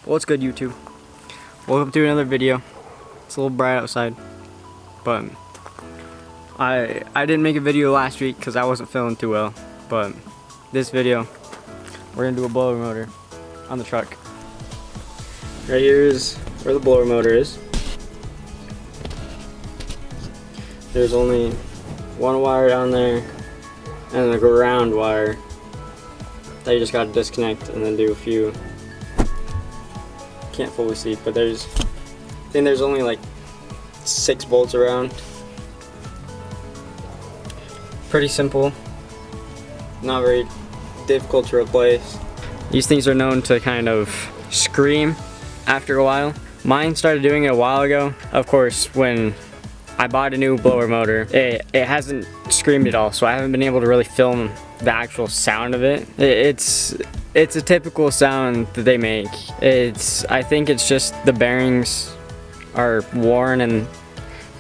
What's good, YouTube? Welcome to another video. It's a little bright outside, but I didn't make a video last week because I wasn't feeling too well. But this video, we're gonna do a blower motor on the truck. Right here is where the blower motor is. There's only one wire down there and the ground wire that you just gotta disconnect and then do a few. Can't fully see, but I think there's only like 6 bolts around. Pretty simple, not very difficult to replace. These things are known to kind of scream after a while. Mine started doing it a while ago. Of course, when I bought a new blower motor, it hasn't screamed at all, so I haven't been able to really film the actual sound of it. It's a typical sound that they make. I think it's just the bearings are worn and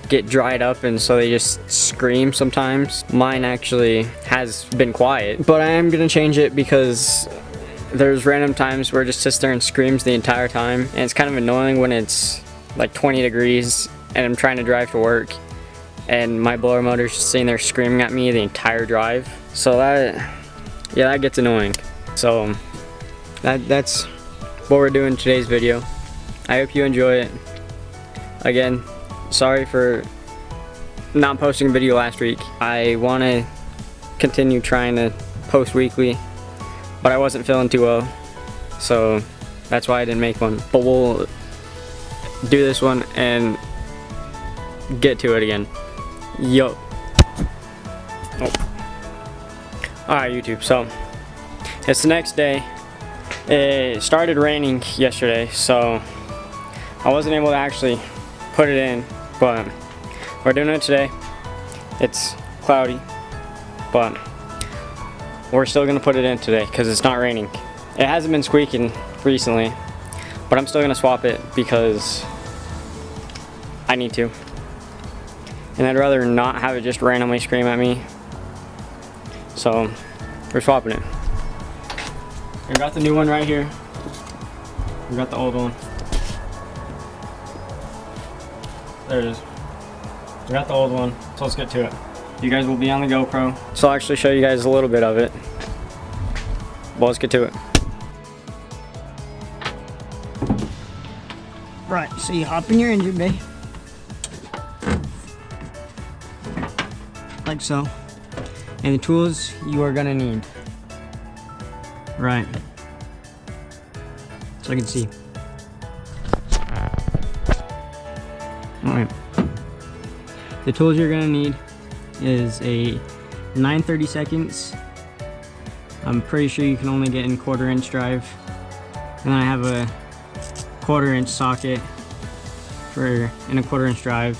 get dried up, and so they just scream sometimes. Mine actually has been quiet, but I am gonna change it because there's random times where it just sits there and screams the entire time, and it's kind of annoying when it's like 20 degrees and I'm trying to drive to work and my blower motor's just sitting there screaming at me the entire drive. So that gets annoying. So that's what we're doing in today's video. I hope you enjoy it. Again, sorry for not posting a video last week. I want to continue trying to post weekly, but I wasn't feeling too well, so that's why I didn't make one. But we'll do this one and get to it again. Yo. Oh. Alright, YouTube, so it's the next day. It started raining yesterday, so I wasn't able to actually put it in, but we're doing it today. It's cloudy, but we're still gonna put it in today because it's not raining. It hasn't been squeaking recently, but I'm still gonna swap it because I need to. And I'd rather not have it just randomly scream at me. So we're swapping it. We got the new one right here. We got the old one. There it is. We got the old one, so let's get to it. You guys will be on the GoPro, so I'll actually show you guys a little bit of it. Well, let's get to it. Right, so you hop in your engine bay. Like so. And the tools you are gonna need. Right. So I can see. Alright. The tools you're gonna need is a 9/32. I'm pretty sure you can only get in 1/4" drive. And I have a 1/4" socket in a 1/4" drive.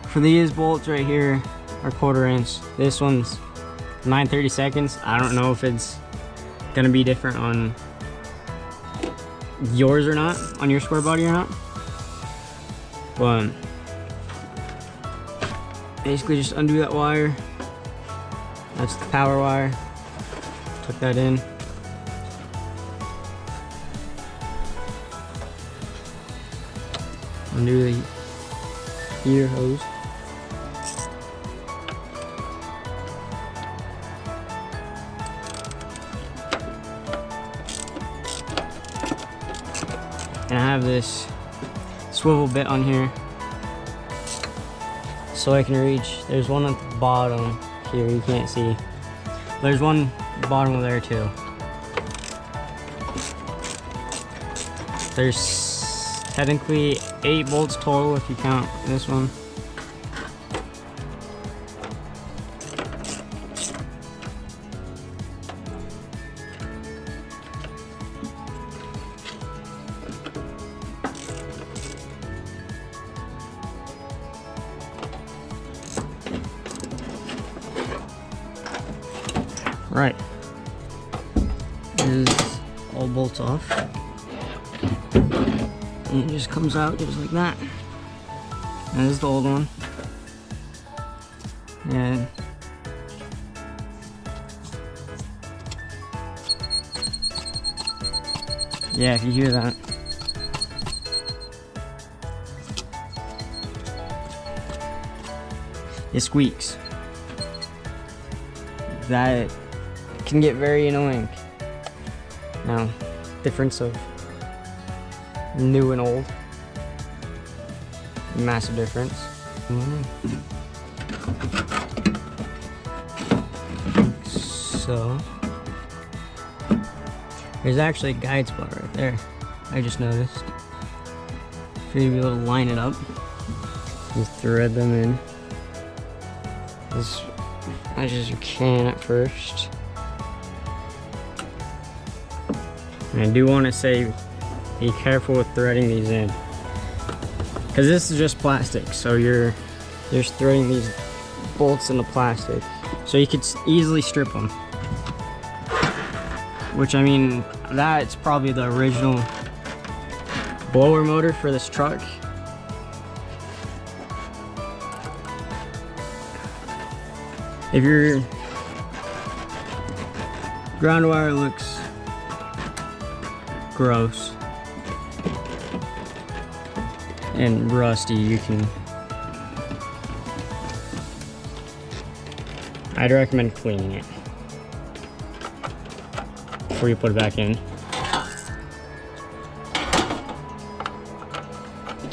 For these bolts right here are 1/4". This one's 9/32. I don't know if it's gonna be different on yours or not, on your Squarebody or not. But basically just undo that wire. That's the power wire. Tuck that in. Undo the heater hose. And I have this swivel bit on here so I can reach. There's one at the bottom here, you can't see. There's one at the bottom of there too. There's technically 8 bolts total if you count this one. Right. Is all bolts off. And it just comes out just like that. That is the old one. And Yeah, if you hear that. It squeaks. That can get very annoying. Now, difference of new and old. Massive difference. So, there's actually a guide spot right there. I just noticed. For you to be able to line it up. You thread them in as much as you can at first. And I do want to say, be careful with threading these in, because this is just plastic. So you're just threading these bolts in the plastic, so you could easily strip them. Which, I mean, that's probably the original blower motor for this truck. If your ground wire looks gross and rusty, you can, I'd recommend cleaning it before you put it back in.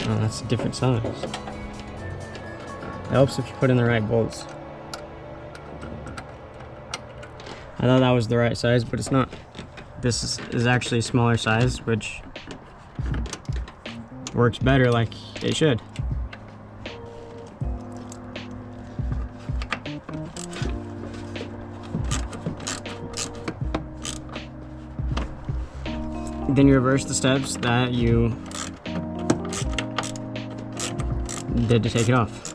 Oh, that's a different size. It helps if you put in the right bolts. I thought that was the right size, but it's not. This is actually a smaller size, which works better like it should. Then you reverse the steps that you did to take it off.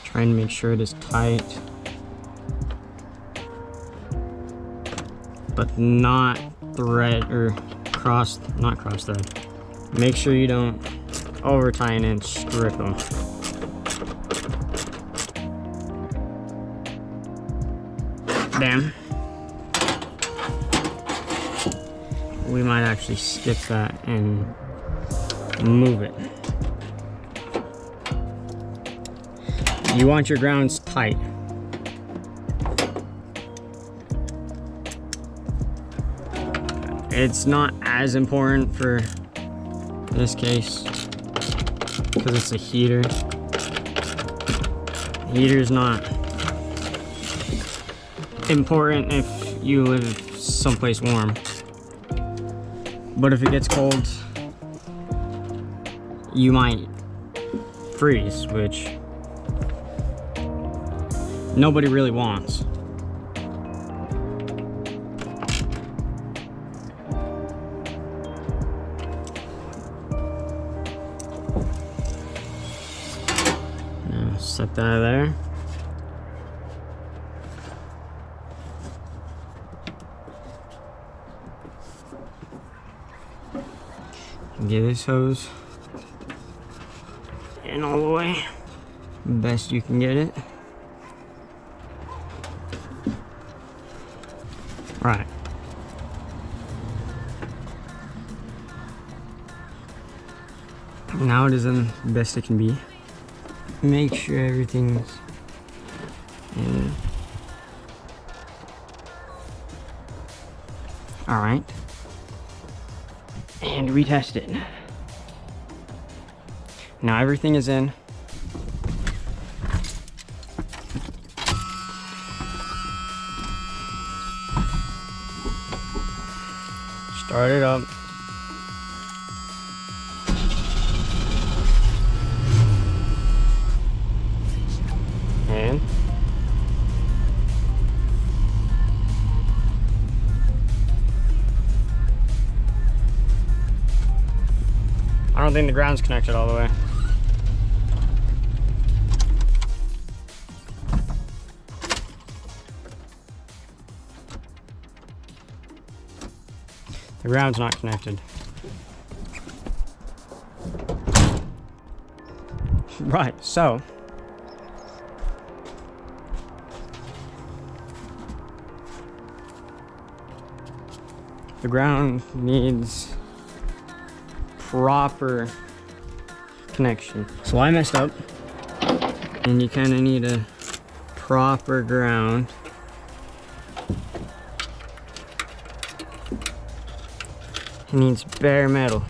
Trying to make sure it is tight, but not thread or not cross thread. Make sure you don't over tie and strip them. Bam. We might actually skip that and move it. You want your grounds tight. It's not as important for this case because it's a heater. Heater's not important if you live someplace warm. But if it gets cold, you might freeze, which nobody really wants. Now set that out of there. Get this hose in all the way, best you can get it. Right. Now it is in the best it can be. Make sure everything's in. All right. And retest it. Now everything is in. Start it up. And I don't think the ground's connected all the way. The ground's not connected. Right, so The ground needs proper connection. So I messed up, and you kind of need a proper ground. It needs bare metal.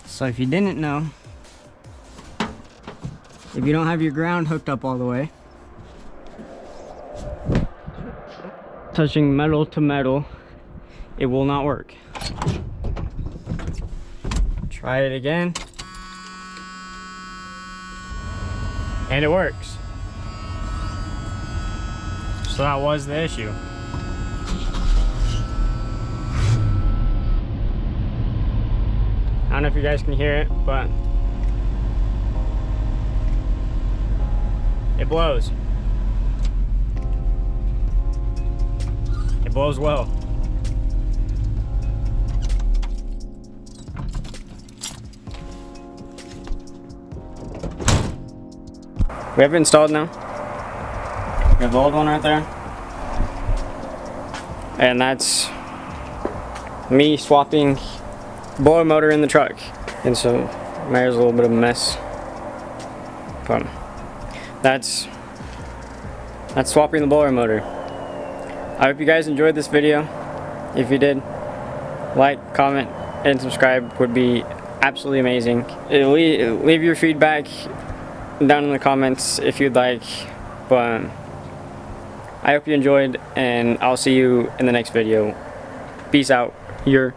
So if you didn't know, if you don't have your ground hooked up all the way, touching metal to metal, it will not work. Try it again. And it works. So that was the issue. I don't know if you guys can hear it, but it blows. It blows well. We have it installed now. We have the old one right there. And that's me swapping blower motor in the truck. And so there's a little bit of a mess. But that's swapping the blower motor. I hope you guys enjoyed this video. If you did, like, comment, and subscribe would be absolutely amazing. Leave your feedback down in the comments if you'd like. But I hope you enjoyed, and I'll see you in the next video. Peace out. Your